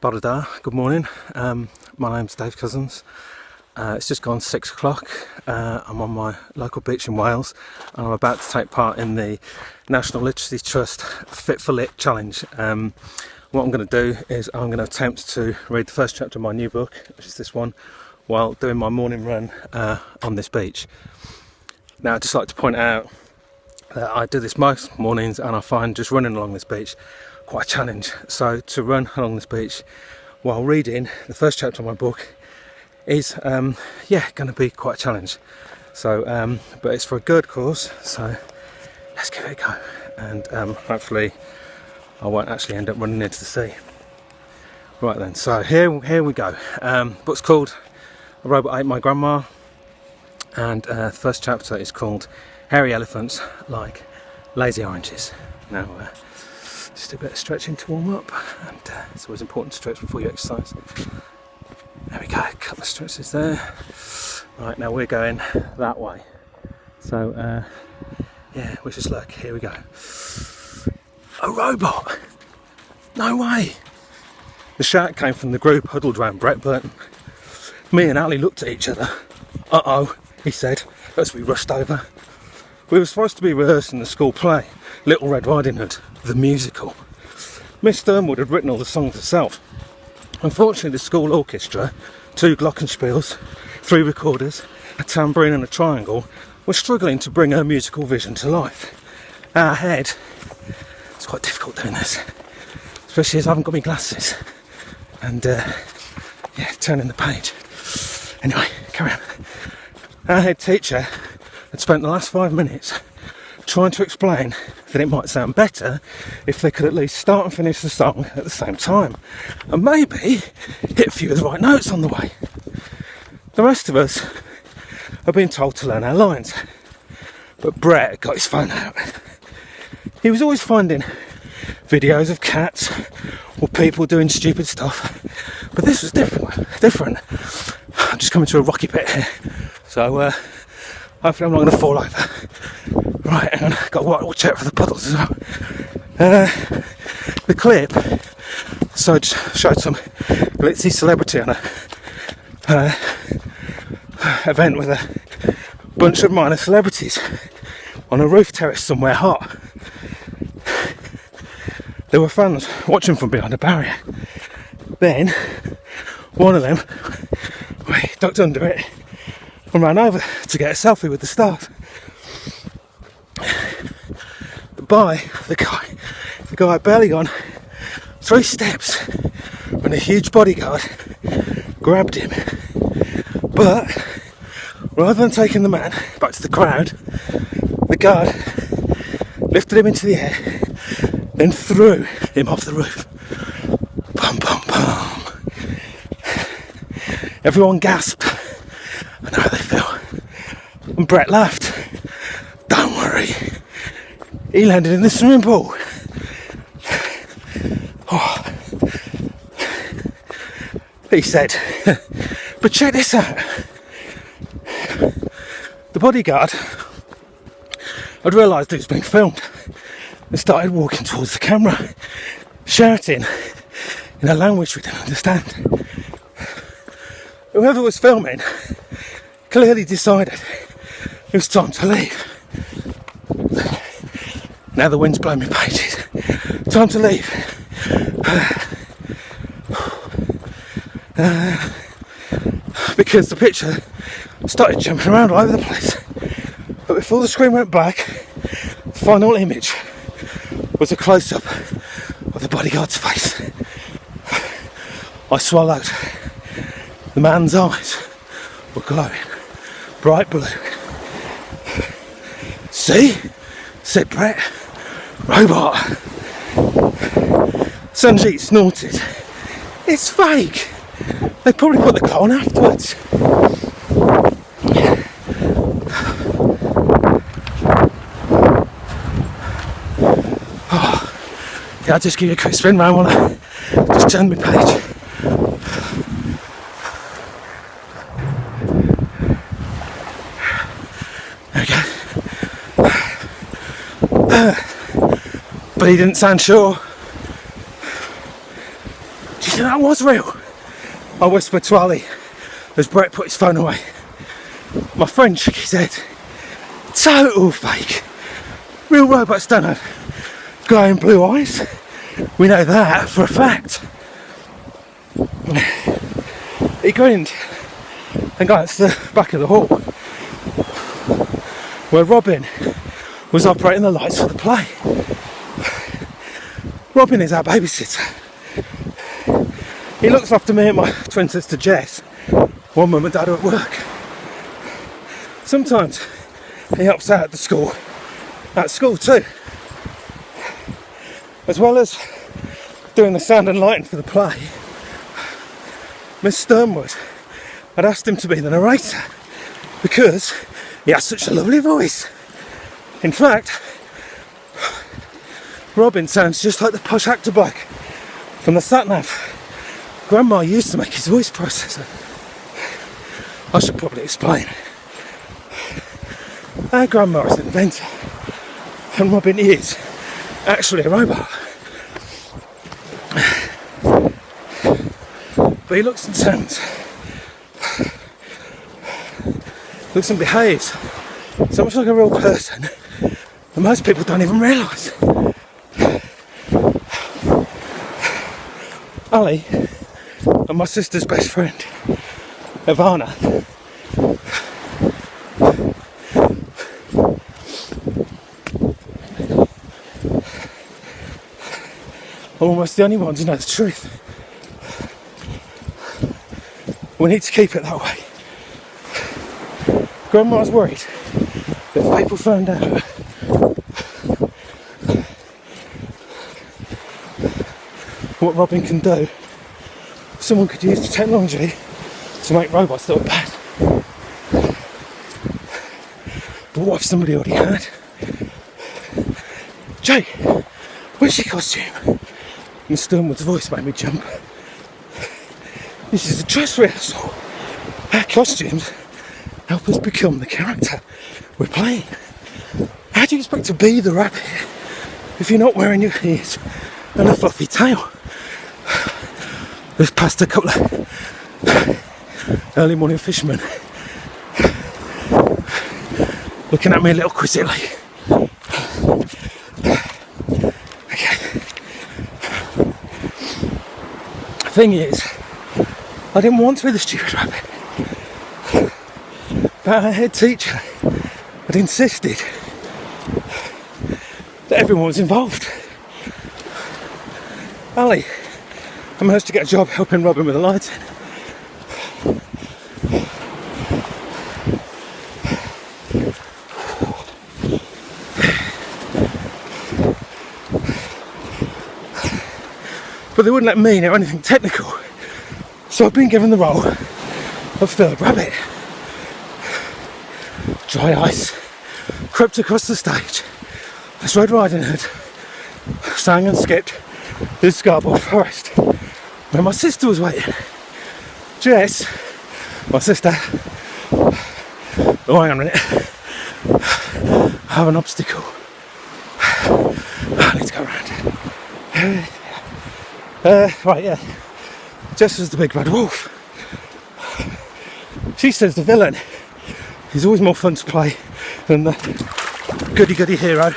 Barada, good morning. My name's Dave Cousins. It's just gone 6 o'clock. I'm on my local beach in Wales and I'm about to take part in the National Literacy Trust Fit for Lit challenge. What I'm going to do is I'm going to attempt to read the first chapter of my new book, which is this one, while doing my morning run on this beach. Now, I'd just like to point out that I do this most mornings and I find just running along this beach quite a challenge. So to run along this beach while reading the first chapter of my book is going to be quite a challenge. So but it's for a good cause, so let's give it a go, and hopefully I won't actually end up running into the sea. Right then, so here we go. Book's called A Robot Ate My Grandma, and the first chapter is called Hairy Elephants Like Lazy Oranges. Now just a bit of stretching to warm up, and it's always important to stretch before you exercise. There we go, a couple of stretches there. Right, now we're going that way. So wish us luck, here we go. A robot? No way! The shout came from the group huddled round Brett Burton. Me and Ali looked at each other. Uh-oh, he said, as we rushed over. We were supposed to be rehearsing the school play, Little Red Riding Hood, the musical. Miss Thurmwood had written all the songs herself. Unfortunately, the school orchestra, 2 glockenspiels, 3 recorders, a tambourine and a triangle, were struggling to bring her musical vision to life. Our head, it's quite difficult doing this, especially as I haven't got my glasses. And turning the page. Anyway, carry on. Our head teacher had spent the last 5 minutes trying to explain that it might sound better if they could at least start and finish the song at the same time, and maybe hit a few of the right notes on the way. The rest of us have been told to learn our lines, but Brett got his phone out. He was always finding videos of cats or people doing stupid stuff, but this was different. I'm just coming to a rocky bit here, so hopefully I'm not going to fall over. Right, hang on, got to watch out for the puddles as well. The clip showed some glitzy celebrity on a event with a bunch of minor celebrities on a roof terrace somewhere hot. There were fans watching from behind a barrier. Then one of them ducked under it and ran over to get a selfie with the stars. By the guy had barely gone 3 steps when a huge bodyguard grabbed him. But rather than taking the man back to the crowd, the guard lifted him into the air, then threw him off the roof. Bum bum bum. Everyone gasped. I know how they feel. And Brett laughed. Don't worry. He landed in the swimming pool. Oh. He said, but check this out. The bodyguard had realised he was being filmed and started walking towards the camera, shouting in a language we didn't understand. Whoever was filming clearly decided it was time to leave. Now the wind's blowing me pages. Time to leave. Because the picture started jumping around all over the place. But before the screen went black, the final image was a close-up of the bodyguard's face. I swallowed. The man's eyes were glowing, bright blue. See? Said Brett. Robot. Sanjeet snorted. It's fake. They probably put the glow on afterwards. I'll just give you a quick spin round while I just turn my page. There we go. But he didn't sound sure. Do you think that was real? I whispered to Ali as Brett put his phone away. My friend shook his head. Total fake. Real robots don't have glowing blue eyes. We know that for a fact. He grinned and glanced to the back of the hall where Robin was operating the lights for the play. Robin is our babysitter. He looks after me and my twin sister Jess while Mum and Dad are at work. Sometimes he helps out at school too. As well as doing the sound and lighting for the play, Miss Sternwood had asked him to be the narrator because he has such a lovely voice. In fact, Robin sounds just like the posh actor bloke from the sat-nav Grandma used to make his voice processor. I should probably explain. Our grandma is an inventor, and Robin is actually a robot. But he looks and sounds, looks and behaves so much like a real person that most people don't even realise. Ali and my sister's best friend, Ivana, are almost the only ones who know the truth. We need to keep it that way. Grandma's worried that if people found out what Robin can do, someone could use the technology to make robots that were bad. But what if somebody already had? Jay, where's your costume? And Sternwood's voice made me jump. This is a dress rehearsal. Our costumes help us become the character we're playing. How do you expect to be the rabbit if you're not wearing your ears and a fluffy tail? We've passed a couple of early morning fishermen looking at me a little quizzically. Okay. The thing is, I didn't want to be the stupid rabbit, but our head teacher had insisted that everyone was involved. Ali, I managed to get a job helping Robin with the lighting. But they wouldn't let me know anything technical, so I've been given the role of third rabbit. Dry ice crept across the stage as Red Riding Hood sang and skipped through Scarborough Forest where my sister was waiting. Jess, my sister, oh hang on a minute, I have an obstacle. I need to go around. Right, yeah. Jess was the big bad wolf. She says the villain is always more fun to play than the goody-goody hero.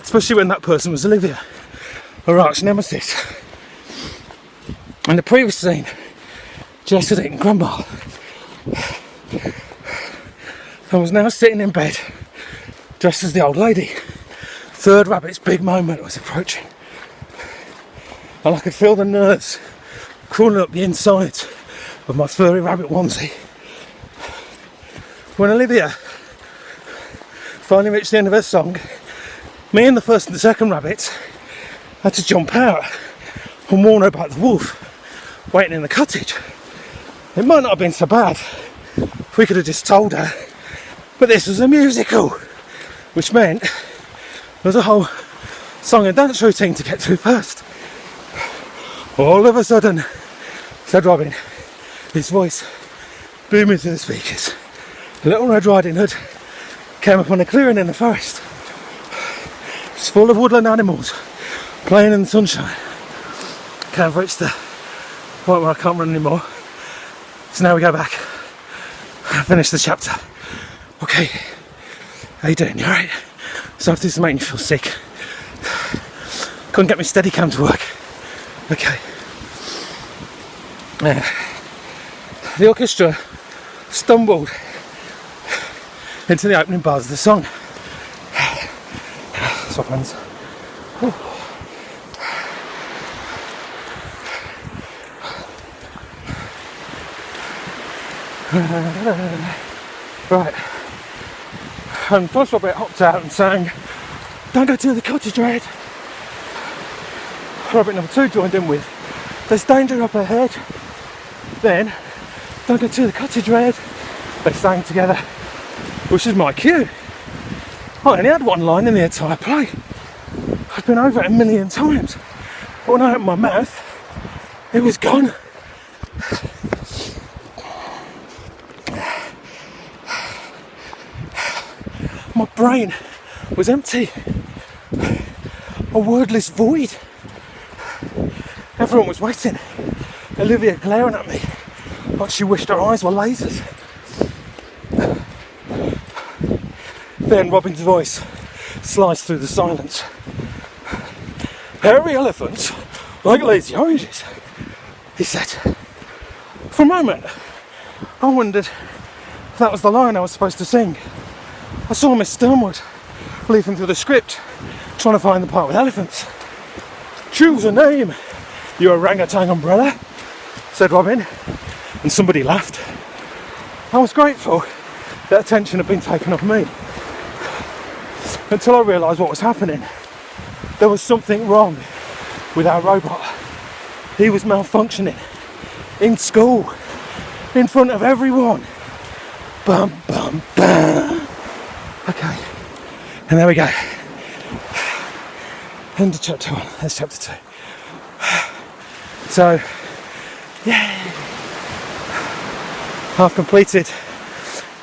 Especially when that person was Olivia, her arch nemesis. In the previous scene, Jess had eaten Grandma. I was now sitting in bed, dressed as the old lady. Third rabbit's big moment was approaching. And I could feel the nerves crawling up the insides of my furry rabbit onesie. When Olivia finally reached the end of her song, me and the first and the second rabbits had to jump out and warn her about the wolf waiting in the cottage. It might not have been so bad if we could have just told her, but this was a musical, which meant there was a whole song and dance routine to get through first. All of a sudden, said Robin, his voice booming through the speakers, Little Red Riding Hood came upon a clearing in the forest. It's full of woodland animals, playing in the sunshine. Okay, I've reached the point where I can't run anymore. So now we go back, finish the chapter. Okay, how you doing? You alright? So if this is making you feel sick, couldn't get my Steadicam to work. Okay. The orchestra stumbled into the opening bars of the song. That's what happens. Right. And first Robert hopped out and sang, "Don't go to the cottage red." Robert number 2 joined in with, "There's danger up ahead." Then, "Don't go to the cottage red." They sang together, which is my cue. I only had one line in the entire play. I'd been over it a million times. But when I opened my mouth, it was gone. My brain was empty. A wordless void. Everyone was waiting. Olivia glaring at me like she wished her eyes were lasers. Then Robin's voice sliced through the silence. "Hairy elephants like lazy oranges," he said. For a moment, I wondered if that was the line I was supposed to sing. I saw Miss Sternwood leafing through the script, trying to find the part with elephants. "Choose a name, you orangutan umbrella," said Robin, and somebody laughed. I was grateful that attention had been taken off me, until I realised what was happening. There was something wrong with our robot. He was malfunctioning in school, in front of everyone. Bum, bum, bum. Okay, and there we go. End of chapter 1, there's chapter 2. So, yeah, I've completed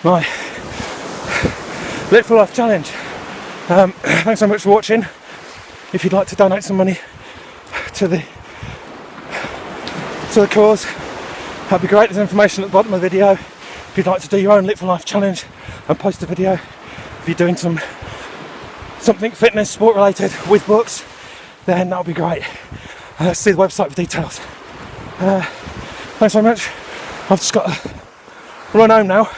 my Lit for Life challenge. Thanks so much for watching. If you'd like to donate some money to the cause, that'd be great. There's information at the bottom of the video. If you'd like to do your own Lit for Life challenge and post a video, if you're doing something fitness, sport related with books, then that would be great. See the website for details. Thanks so much. I've just got to run home now.